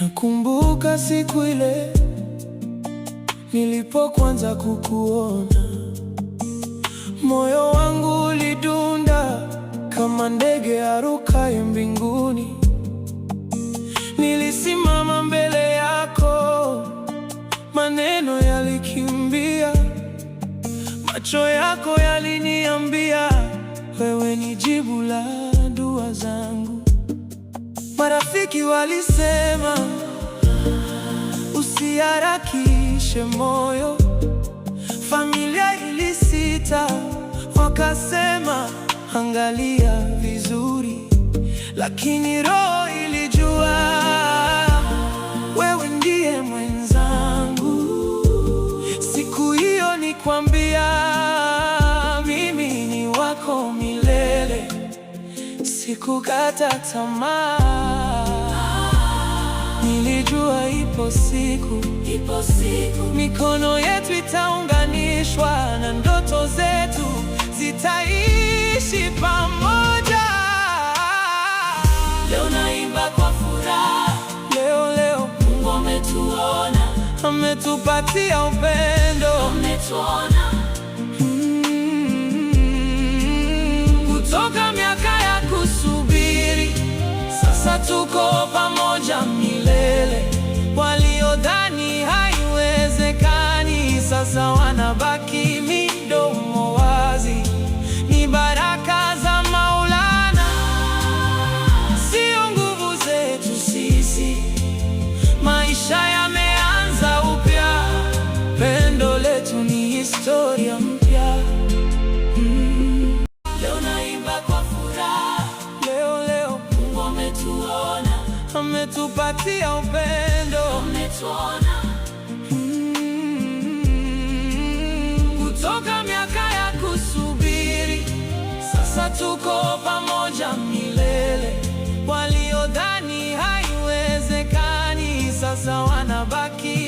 Nakumbuka siku ile nilipoanza kukuona, moyo wangu ulidunda kama ndege arukaye mbinguni. Nilisimama mbele yako, maneno yalikimbia, macho yako yaliniambia, wewe ni jibu la dua zangu. Marafiki walisema usiharakishe moyo, familia ilisita, wakasema angalia vizuri, lakini roho ilijua wewe ndiye mwenzangu. Siku hiyo nikwambia, mimi ni wako milele, sikukata tamaa. Nilijua ipo siku mikono yetu itaunganishwa na ndoto zetu zitaishi pamoja. Leo naimba kwa furaha, leo Mungu ametuona, ametupatia upendo, ametuona. Kutoka miaka ya kusubiri, sasa tuko pamoja milele. Waliodhani haiwezekani, sasa wanabaki midomo wazi. Ni baraka za Maulana, sio nguvu zetu sisi. Maisha yameanza upya, pendo letu ni historia mpya. Leo naimba kwa furaha, leo Mungu ametuona, ametupatia upendo, ametuona. Kutoka miaka ya kusubiri, sasa tuko pamoja milele. Waliodhani haiwezekani, sasa wanabaki